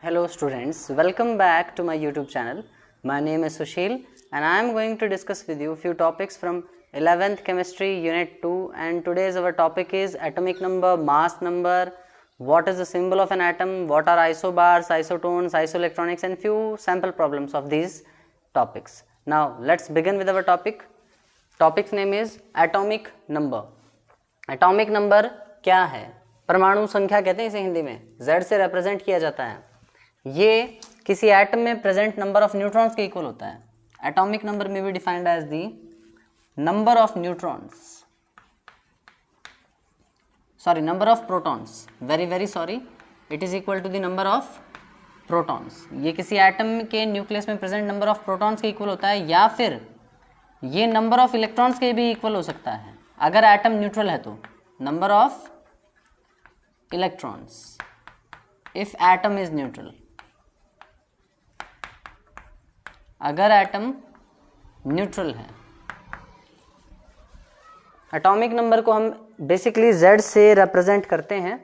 Hello students, welcome back to my YouTube channel. My name is Sushil and I am going to discuss with you few topics from 11th Chemistry Unit 2, and today's our topic is atomic number, mass number, what is the symbol of an atom, what are isobars, isotones, isoelectronics, and few sample problems of these topics. Now let's begin with our topic. Topic's name is atomic number. Atomic number क्या है? परमाणु संख्या कहते हैं इसे हिंदी में, Z से represent किया जाता है। ये किसी एटम में प्रेजेंट नंबर ऑफ न्यूट्रॉन्स के इक्वल होता है। एटॉमिक नंबर में be defined as the number of neutrons, sorry number of protons, very sorry, it is equal to the number of protons. ये किसी एटम के न्यूक्लियस में present number of protons के equal होता है, या फिर ये नंबर ऑफ इलेक्ट्रॉन्स के भी इक्वल हो सकता है अगर एटम न्यूट्रल है तो। Number of electrons if atom is neutral, अगर एटम न्यूट्रल है। एटॉमिक नंबर को हम बेसिकली Z से रिप्रेजेंट करते हैं।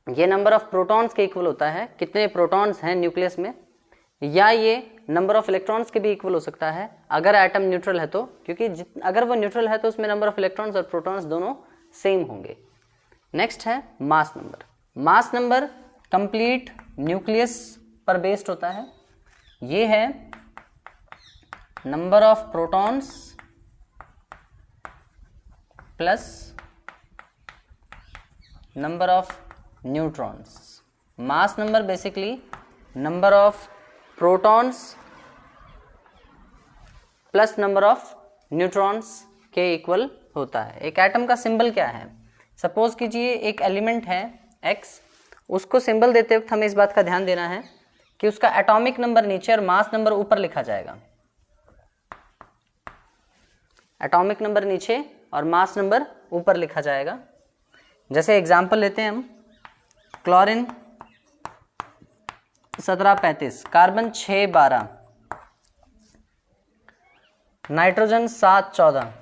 ये नंबर ऑफ प्रोटॉन्स के इक्वल होता है, कितने प्रोटॉन्स हैं न्यूक्लियस में, या ये नंबर ऑफ इलेक्ट्रॉन्स के भी इक्वल हो सकता है अगर एटम न्यूट्रल है तो, क्योंकि अगर वो न्यूट्रल है तो उसमें नंबर ऑफ इलेक्ट्रॉन्स और प्रोटॉन्स दोनों सेम होंगे। नेक्स्ट है mass number. Mass number complete nucleus पर बेस्ड होता है। ये है number of protons plus number of neutrons. Mass number basically number of protons plus number of neutrons के इक्वल होता है। एक एटम का सिंबल क्या है? सपोज कीजिए एक एलिमेंट है X, उसको सिंबल देते वक्त हमें इस बात का ध्यान देना है कि उसका एटॉमिक नंबर नीचे और मास नंबर ऊपर लिखा जाएगा। एटॉमिक नंबर नीचे और मास नंबर ऊपर लिखा जाएगा। जैसे एग्जांपल लेते हैं हम, क्लोरीन 1735, कार्बन 612, नाइट्रोजन 714।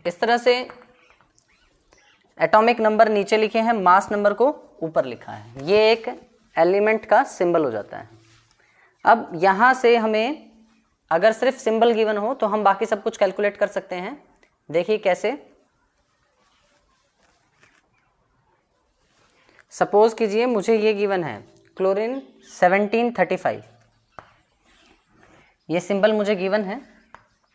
इस तरह से एटॉमिक नंबर नीचे लिखे हैं, मास नंबर को ऊपर लिखा है। ये एक एलिमेंट का सिंबल हो जाता है। अब यहां से हमें अगर सिर्फ सिंबल गिवन हो तो हम बाकी सब कुछ कैलकुलेट कर सकते हैं। देखिए कैसे। सपोज कीजिए मुझे ये गिवन है क्लोरीन 1735, ये सिंबल मुझे गिवन है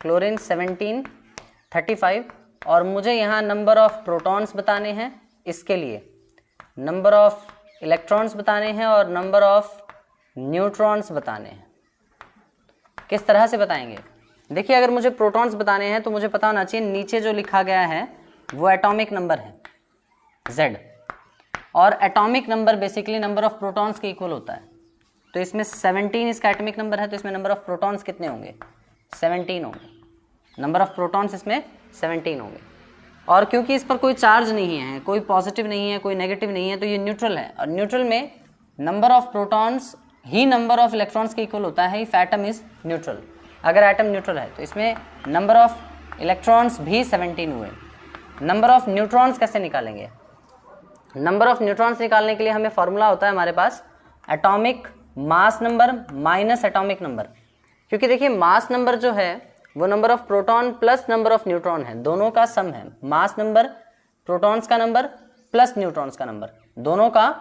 क्लोरीन 1735, और मुझे यहाँ नंबर ऑफ प्रोटॉन्स बताने हैं, इसके लिए नंबर ऑफ इलेक्ट्रॉन्स बताने हैं और नंबर ऑफ न्यूट्रॉन्स बताने हैं। किस तरह से बताएंगे? देखिए अगर मुझे प्रोटॉन्स बताने हैं तो मुझे पता होना चाहिए नीचे जो लिखा गया है वो एटॉमिक नंबर है Z, और atomic number basically number of protons के इक्वल होता है। तो इसमें 17 इसका एटॉमिक नंबर है, तो इसमें नंबर ऑफ प्रोटॉन्स कितने होंगे? 17 होंगे। नंबर ऑफ प्रोटॉन्स इसमें 17 होंगे। और क्योंकि इस पर कोई चार्ज नहीं है, कोई पॉजिटिव नहीं है, कोई नेगेटिव नहीं है, तो ये न्यूट्रल है, और न्यूट्रल में number of protons he number of electrons के इक्वल होता है इफ एटम इज न्यूट्रल। अगर एटम न्यूट्रल है तो इसमें नंबर ऑफ इलेक्ट्रॉन्स भी 17 हुए। नंबर ऑफ न्यूट्रॉन्स कैसे निकालेंगे? नंबर ऑफ न्यूट्रॉन्स निकालने के लिए हमें फॉर्मूला होता है हमारे पास atomic mass number minus atomic number. क्योंकि देखिए मास नंबर जो है वो number of proton plus number of neutron है, दोनों का सम है। मास नंबर प्रोटॉन्स का नंबर प्लस न्यूट्रॉन्स का नंबर, दोनों का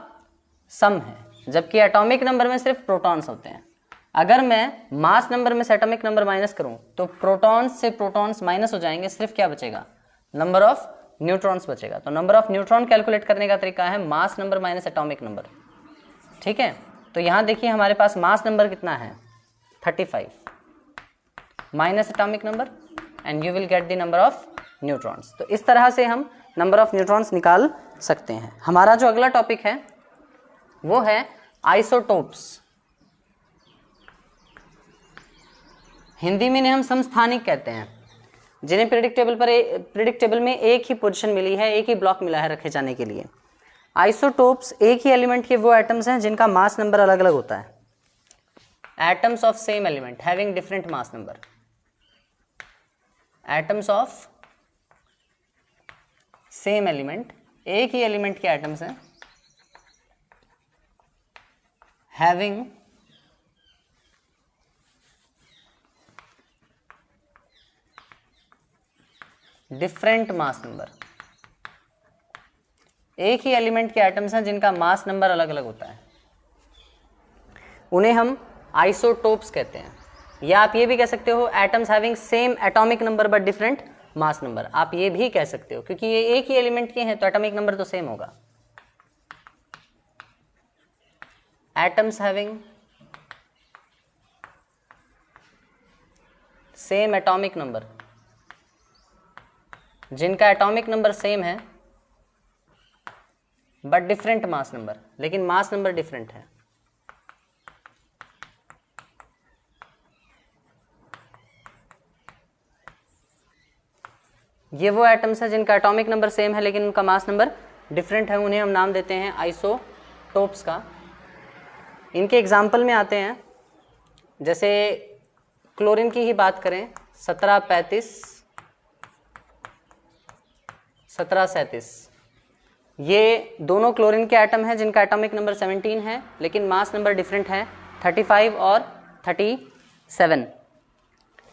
सम है, जबकि एटॉमिक नंबर में सिर्फ प्रोटॉन्स होते हैं। अगर मैं मास नंबर में से एटॉमिक नंबर माइनस करूं तो प्रोटॉन्स से प्रोटॉन्स माइनस हो जाएंगे, सिर्फ क्या बचेगा? नंबर ऑफ न्यूट्रॉन्स बचेगा। तो नंबर ऑफ न्यूट्रॉन कैलकुलेट करने का तरीका है mass number minus atomic number. ठीक है, तो यहां देखिए हमारे पास मास नंबर कितना है 35 minus atomic number, and you will get the number of neutrons. तो इस तरह से हम नंबर ऑफ न्यूट्रॉन्स निकाल सकते हैं। हमारा जो अगला टॉपिक है वो है आइसोटोप्स। हिंदी में इन्हें हम समस्थानिक कहते हैं, जिन्हें पीरियोडिक टेबल में एक ही पोजीशन मिली है, एक ही ब्लॉक मिला है रखे जाने के लिए। आइसोटोप्स एक ही एलिमेंट के वो एटम्स हैं जिनका मास नंबर अलग अलग होता है। Atoms of same element having different mass number. Atoms of same element, एक ही एलिमेंट के एटम्स हैं हैविंग डिफरेंट मास नंबर। एक ही एलिमेंट के एटम्स हैं जिनका मास नंबर अलग अलग होता है, उन्हें हम आइसोटोप्स कहते हैं। या आप ये भी कह सकते हो atoms having same atomic number but different mass number, आप ये भी कह सकते हो, क्योंकि ये एक ही एलिमेंट के हैं तो एटॉमिक नंबर तो सेम होगा। Atoms having same atomic number, जिनका एटॉमिक नंबर सेम है बट डिफरेंट मास नंबर, लेकिन मास नंबर डिफरेंट है। ये वो एटम्स हैं जिनका एटॉमिक नंबर सेम है लेकिन उनका मास नंबर डिफरेंट है, उन्हें हम नाम देते हैं आइसोटोप्स का। इनके एग्जाम्पल में आते हैं, जैसे क्लोरीन की ही बात करें, 1735 1737, ये दोनों क्लोरीन के एटम हैं जिनका एटॉमिक नंबर 17 है लेकिन मास नंबर डिफरेंट है, 35 और 37।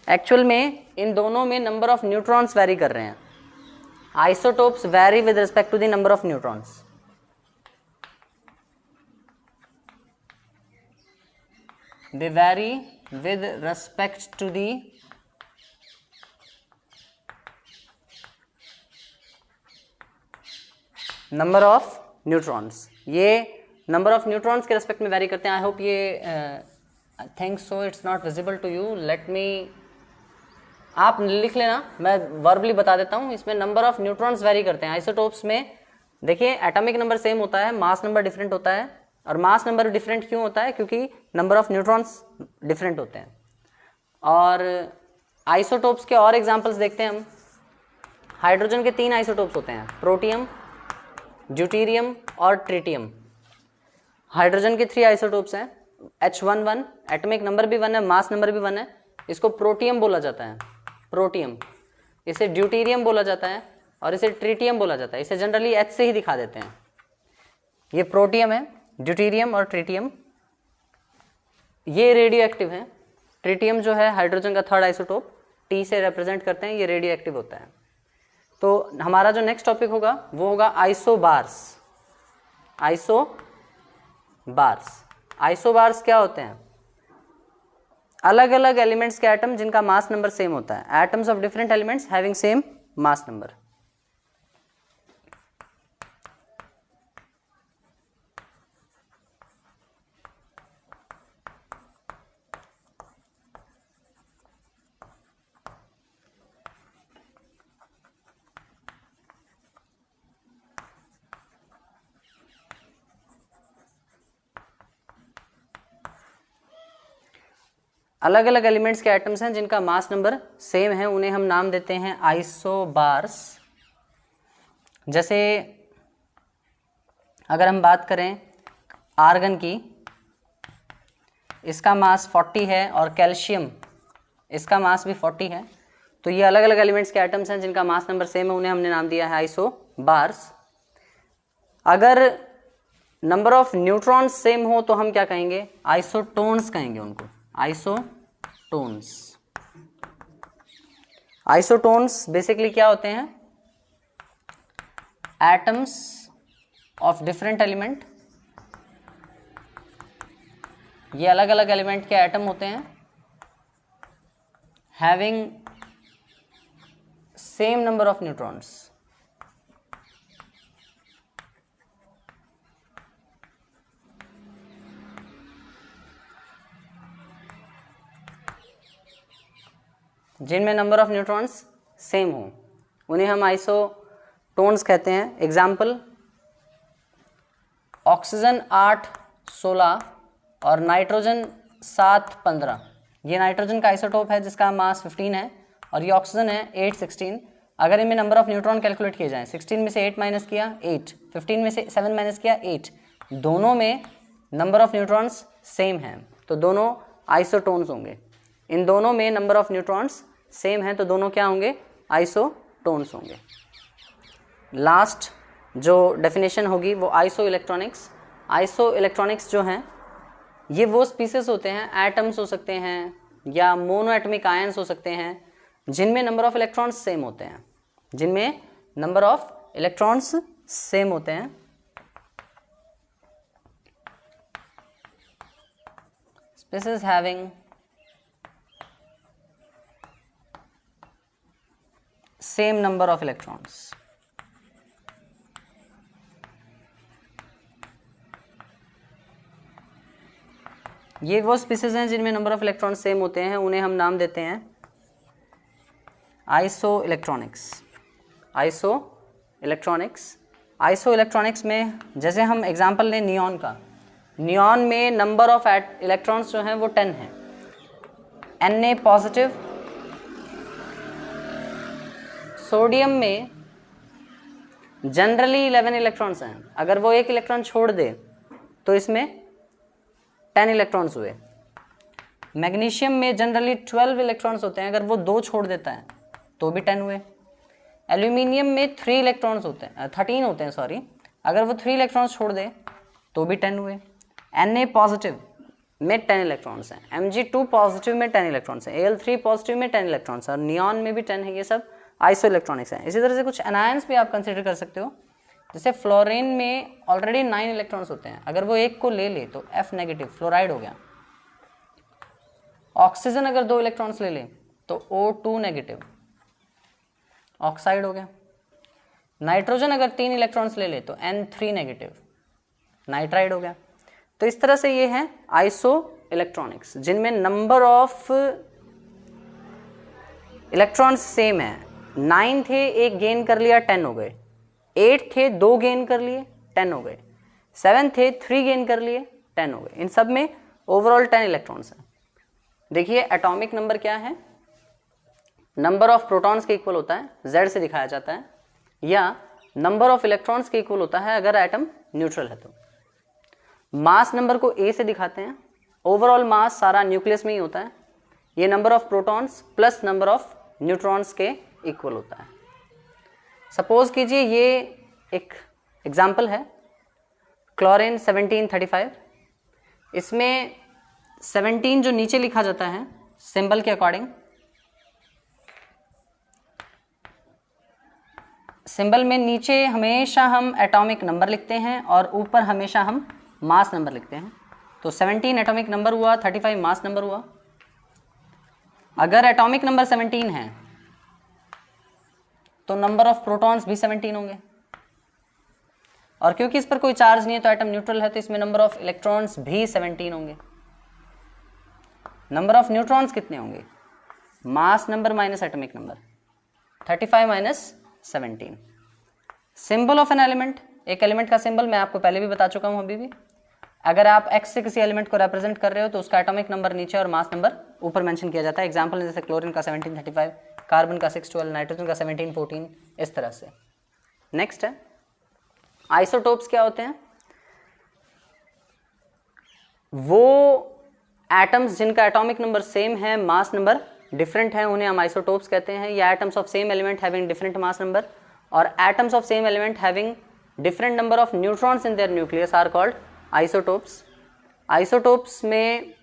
एक्चुअल में इन दोनों में नंबर ऑफ न्यूट्रॉन्स वैरी कर रहे हैं। Isotopes vary with respect to the number of neutrons. They vary with respect to the number of neutrons. ये नंबर ऑफ न्यूट्रॉन्स के रेस्पेक्ट में वैरी करते हैं। आई होप ये I think so it's not visible to you, let me, आप लिख लेना, मैं वर्बली बता देता हूँ। इसमें नंबर ऑफ न्यूट्रॉन्स वैरी करते हैं। आइसोटोप्स में देखिए एटॉमिक नंबर सेम होता है, मास नंबर डिफरेंट होता है। और मास नंबर डिफरेंट क्यों होता है? क्योंकि नंबर ऑफ न्यूट्रॉन्स डिफरेंट होते हैं। और आइसोटोप्स के और एग्जांपल्स देखते हैं हम। हाइड्रोजन के 3 आइसोटोप्स होते हैं, प्रोटियम, ड्यूटीरियम और ट्रिटियम। हाइड्रोजन के 3 आइसोटोप्स हैं, H11, एटॉमिक नंबर भी 1 है, मास नंबर भी 1 है। इसको प्रोटियम बोला जाता है, प्रोटियम। इसे ड्यूटीरियम बोला जाता है और इसे ट्रिटियम बोला जाता है। इसे जनरली H से ही दिखा देते हैं। ये प्रोटियम है, ड्यूटीरियम और ट्रिटियम ये रेडियो एक्टिव है। ट्रिटियम जो है हाइड्रोजन का 3rd आइसोटोप, T से रिप्रेजेंट करते हैं, ये रेडियो एक्टिव होता है। तो हमारा जो नेक्स्ट टॉपिक होगा वो होगा आइसोबार्स। आइसोबार्स, आइसोबार्स क्या होते हैं? अलग अलग एलिमेंट्स के एटम जिनका मास नंबर सेम होता है। Atoms of different elements having same mass number. अलग अलग एलिमेंट्स के एटम्स हैं जिनका मास नंबर सेम है, उन्हें हम नाम देते हैं आइसोबार्स। जैसे अगर हम बात करें आर्गन की, इसका मास 40 है और कैल्शियम इसका मास भी 40 है। तो ये अलग अलग एलिमेंट्स के एटम्स हैं जिनका मास नंबर सेम है, उन्हें हमने नाम दिया है आइसोबार्स। अगर नंबर ऑफ न्यूट्रॉन्स सेम हो तो हम क्या कहेंगे? आइसोटोन्स कहेंगे उनको, आइसोटोन्स। आइसोटोन्स बेसिकली क्या होते हैं? Atoms of different element. ये अलग अलग एलिमेंट के एटम होते हैं having same number of neutrons. जिनमें नंबर ऑफ न्यूट्रॉन्स सेम हो उन्हें हम आइसोटोन्स कहते हैं। एग्जाम्पल, ऑक्सीजन 8, 16 और नाइट्रोजन 7, 15। ये नाइट्रोजन का आइसोटोप है जिसका मास 15 है और ये ऑक्सीजन है 8, 16। अगर इनमें नंबर ऑफ न्यूट्रॉन कैलकुलेट किए जाएं, 16 में से 8 माइनस किया 8, 15 में से 7 माइनस किया 8, दोनों में नंबर ऑफ न्यूट्रॉन्स सेम हैं तो दोनों आइसोटोन्स होंगे। इन दोनों में नंबर ऑफ न्यूट्रॉन्स सेम है तो दोनों क्या होंगे? आइसोटोन्स होंगे। लास्ट जो डेफिनेशन होगी वो आइसो इलेक्ट्रॉनिक्स। आइसो इलेक्ट्रॉनिक्स जो हैं ये वो स्पीसीज होते हैं, एटम्स हो सकते हैं या मोनोएटमिक आयंस हो सकते हैं, जिनमें नंबर ऑफ इलेक्ट्रॉन्स सेम होते हैं, जिनमें नंबर ऑफ इलेक्ट्रॉन्स सेम होते हैं। Species having same number of electrons. ये वो स्पीसीज हैं जिनमें नंबर ऑफ इलेक्ट्रॉन्स सेम होते हैं, उन्हें हम नाम देते हैं iso electronics. Iso electronics. Iso electronics में जैसे हम एग्जांपल लें नियॉन का, नियॉन में नंबर ऑफ इलेक्ट्रॉन्स जो हैं वो 10 हैं। Na positive. सोडियम में जनरली 11 इलेक्ट्रॉन्स हैं, अगर वो एक इलेक्ट्रॉन छोड़ दे तो इसमें 10 इलेक्ट्रॉन्स हुए। मैग्नीशियम में जनरली 12 इलेक्ट्रॉन्स होते हैं, अगर वो 2 छोड़ देता है तो भी 10 हुए। एल्यूमिनियम में 3 इलेक्ट्रॉन्स होते हैं, 13 होते हैं सॉरी, अगर वो 3 इलेक्ट्रॉन्स छोड़ दे तो भी 10 हुए। Na पॉजिटिव में 10 इलेक्ट्रॉन्स हैं, Mg2 पॉजिटिव में 10 इलेक्ट्रॉन्स हैं, Al3 पॉजिटिव में 10 इलेक्ट्रॉन्स हैं और नियॉन में भी 10 है। ये सब आइसो इलेक्ट्रॉनिक्स हैं। इसी तरह से कुछ एनायंस भी आप कंसिडर कर सकते हो, जैसे फ्लोरीन में ऑलरेडी 9 इलेक्ट्रॉन्स होते हैं, अगर वो एक को ले ले तो F नेगेटिव फ्लोराइड हो गया। ऑक्सीजन अगर 2 इलेक्ट्रॉन्स ले ले तो O2 नेगेटिव ऑक्साइड हो गया। नाइट्रोजन अगर 3 इलेक्ट्रॉन्स ले ले तो N3 नेगेटिव नाइट्राइड हो गया। तो इस तरह से ये हैं आइसो इलेक्ट्रॉनिक्स, जिनमें नंबर ऑफ इलेक्ट्रॉन्स सेम है। 9 थे, एक गेन कर लिया 10 हो गए। 8 थे, 2 गेन कर लिए 10 हो गए। 7 थे, 3 गेन कर लिए 10 हो गए। इन सब में ओवरऑल 10 इलेक्ट्रॉन्स हैं। देखिए एटॉमिक नंबर क्या है, नंबर ऑफ प्रोटॉन्स के इक्वल होता है, Z से दिखाया जाता है, या नंबर ऑफ इलेक्ट्रॉन्स के इक्वल होता है अगर एटम न्यूट्रल है तो। मास नंबर को A से दिखाते हैं, ओवरऑल मास सारा न्यूक्लियस में ही होता है। ये number of protons plus number of neutrons के इक्वल होता है। सपोज कीजिए ये एक एग्जाम्पल है क्लोरीन 1735। इसमें 17 जो नीचे लिखा जाता है सिंबल के अकॉर्डिंग, सिंबल में नीचे हमेशा हम एटॉमिक नंबर लिखते हैं और ऊपर हमेशा हम मास नंबर लिखते हैं। तो 17 एटॉमिक नंबर हुआ, 35 मास नंबर हुआ। अगर एटॉमिक नंबर 17 है तो नंबर ऑफ प्रोटॉन्स भी 17 होंगे, और क्योंकि इस पर कोई चार्ज नहीं है तो एटम न्यूट्रल है, तो इसमें नंबर ऑफ इलेक्ट्रॉन्स भी 17 होंगे। नंबर ऑफ न्यूट्रॉन्स कितने होंगे, मास number minus atomic number, 35 minus 17। Symbol of an element, एक एलिमेंट का सिंबल मैं आपको पहले भी बता चुका हूं अभी भी। अगर आप x से किसी एलिमेंट को रिप्रेजेंट कर रहे हो तो उसका एटॉमिक नंबर नीचे और मास नंबर ऊपर मेंशन किया जाता है। एग्जांपल जैसे क्लोरीन का 1735, कार्बन का 612, नाइट्रोजन का 1714, इस तरह से। नेक्स्ट है आइसोटोप्स। क्या होते हैं, वो एटम्स जिनका एटॉमिक नंबर सेम है, मास नंबर डिफरेंट है, उन्हें हम आइसोटोप्स कहते हैं। या atoms of same element having different mass number और atoms of same element having different number of neutrons in their nucleus are called isotopes. Isotopes में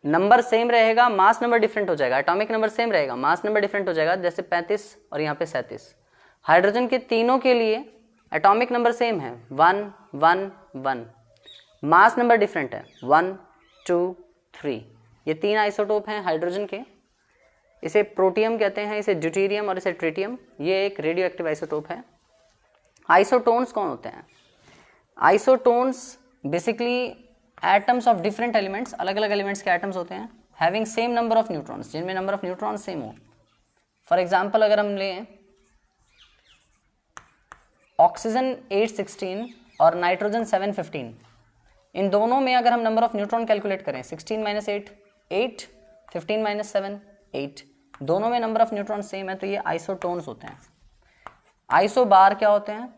number same रहेगा, मास नंबर डिफरेंट हो जाएगा। एटॉमिक नंबर सेम रहेगा, mass number different हो जाएगा, जैसे 35 और यहाँ पे 37। हाइड्रोजन के तीनों के लिए एटॉमिक नंबर सेम है, 1 1 1, मास नंबर डिफरेंट है, 1 2 3। ये 3 आइसोटोप हैं हाइड्रोजन के। इसे प्रोटियम कहते हैं, इसे ड्यूटेरियम और इसे ट्रिटियम। ये एक रेडियो एक्टिव आइसोटोप है। आइसोटोन्स कौन होते हैं, isotones basically atoms of different elements, अलग अलग एलिमेंट्स के एटम्स होते हैं, having same number of neutrons, जिनमें नंबर ऑफ न्यूट्रॉन्स सेम हो। फॉर एग्जांपल अगर हम लें ऑक्सीजन 816 और नाइट्रोजन 715, इन दोनों में अगर हम नंबर ऑफ न्यूट्रॉन कैलकुलेट करें, 16 माइनस 8 8, 15 माइनस 7 8, दोनों में नंबर ऑफ न्यूट्रॉन सेम है, तो ये आइसोटोन्स होते हैं। आइसो बार क्या होते हैं,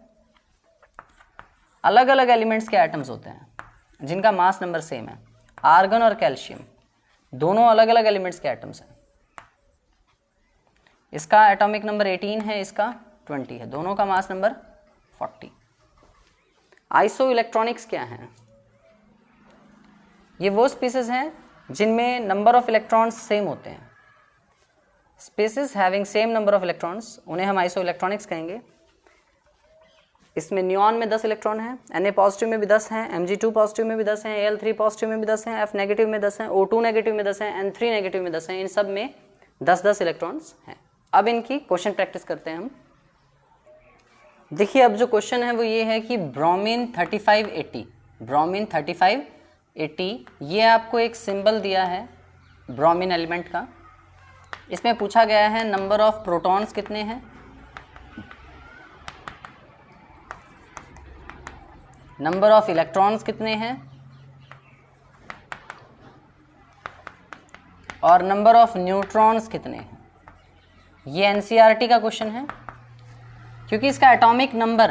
अलग अलग एलिमेंट्स के एटम्स होते हैं जिनका मास नंबर सेम है। आर्गन और कैल्शियम दोनों अलग अलग एलिमेंट्स के एटम्स हैं। इसका एटॉमिक नंबर 18 है, इसका 20 है, दोनों का मास नंबर 40। आइसो इलेक्ट्रॉनिक्स क्या है, ये वो स्पीसीज हैं जिनमें नंबर ऑफ इलेक्ट्रॉन्स सेम होते हैं। Species having same number of electrons उन्हें हम आइसो इलेक्ट्रॉनिक्स कहेंगे। इसमें नियॉन में 10 इलेक्ट्रॉन हैं, Na पॉजिटिव में भी 10 हैं, Mg2 पॉजिटिव में भी 10 हैं, Al3 पॉजिटिव में भी 10 हैं, F नेगेटिव में 10 हैं, O2 नेगेटिव में 10 हैं, N3 नेगेटिव में 10 हैं। इन सब में 10-10 इलेक्ट्रॉन्स हैं। अब इनकी क्वेश्चन प्रैक्टिस करते हैं हम। देखिए अब जो क्वेश्चन है वो ये है कि ब्रोमीन 3580, ब्रोमीन 3580, ये आपको एक सिंबल दिया है ब्रोमीन एलिमेंट का। इसमें पूछा गया है नंबर ऑफ प्रोटॉन्स कितने हैं, नंबर ऑफ इलेक्ट्रॉन्स कितने हैं और नंबर ऑफ न्यूट्रॉन्स कितने हैं। ये एनसीईआरटी का क्वेश्चन है क्योंकि इसका एटॉमिक नंबर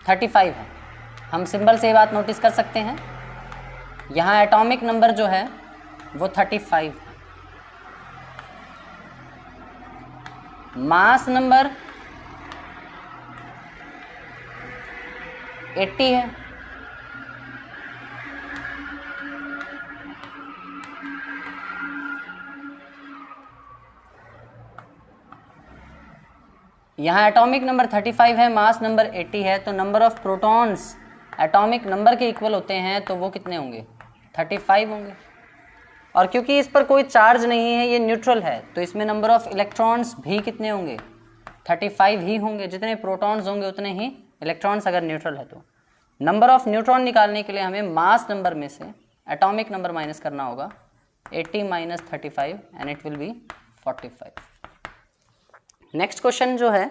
35 है। हम सिंबल से ये बात नोटिस कर सकते हैं, यहाँ एटॉमिक नंबर जो है वो 35 है। मास नंबर 80 है। यहाँ एटॉमिक नंबर 35 है, मास नंबर 80 है, तो number of protons atomic number के इक्वल होते हैं, तो वो कितने होंगे, 35 होंगे। और क्योंकि इस पर कोई चार्ज नहीं है, ये न्यूट्रल है, तो इसमें नंबर ऑफ इलेक्ट्रॉन्स भी कितने होंगे, 35 ही होंगे। जितने प्रोटॉन्स होंगे उतने ही इलेक्ट्रॉन्स अगर न्यूट्रल है तो। नंबर ऑफ न्यूट्रॉन निकालने के लिए हमें मास नंबर में से एटॉमिक नंबर माइनस करना होगा, 80 minus 35 and it will be 45। Next question जो है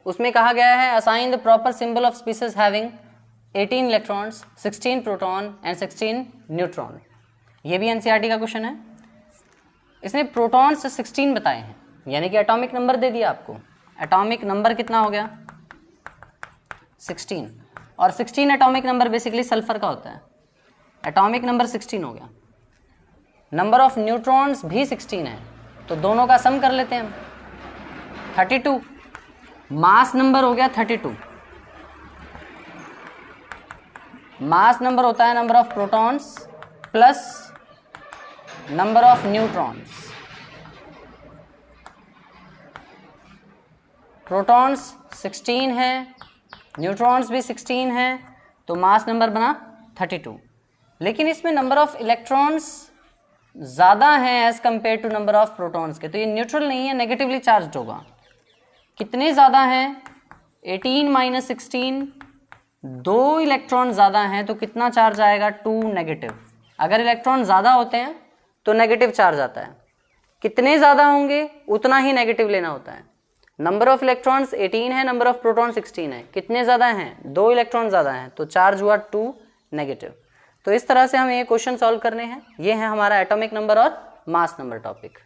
उसमें कहा गया है assign the proper symbol of species having 18 electrons, 16 proton and 16 neutron. ये भी एनसीईआरटी का क्वेश्चन है। इसने प्रोटॉन से 16 बताए हैं, यानी कि एटॉमिक नंबर दे दिया आपको। एटॉमिक नंबर कितना हो गया, 16, और 16 एटॉमिक नंबर बेसिकली सल्फर का होता है। एटॉमिक नंबर 16 हो गया। नंबर ऑफ न्यूट्रॉन्स भी 16 है, तो दोनों का सम कर लेते हैं हम, 32। मास नंबर हो गया 32। मास नंबर होता है number of protons plus number of neutrons. Protons 16 है, न्यूट्रॉन्स भी 16 है, तो मास नंबर बना 32। लेकिन इसमें नंबर ऑफ इलेक्ट्रॉन्स ज़्यादा है as compare to number of protons के, तो ये न्यूट्रल नहीं है, नेगेटिवली चार्ज होगा। कितने ज़्यादा हैं, 18 माइनस 16, 2 इलेक्ट्रॉन ज़्यादा हैं, तो कितना चार्ज आएगा, 2 नेगेटिव। अगर इलेक्ट्रॉन ज़्यादा होते हैं तो नेगेटिव चार्ज आता है, कितने ज़्यादा होंगे उतना ही नेगेटिव लेना होता है। नंबर ऑफ इलेक्ट्रॉन्स 18 है, नंबर ऑफ प्रोटॉन 16 है, कितने ज़्यादा हैं, 2 इलेक्ट्रॉन ज़्यादा हैं, तो चार्ज हुआ 2 नेगेटिव। तो इस तरह से हमें ये क्वेश्चन सॉल्व करने हैं। ये है हमारा एटॉमिक नंबर और मास नंबर टॉपिक।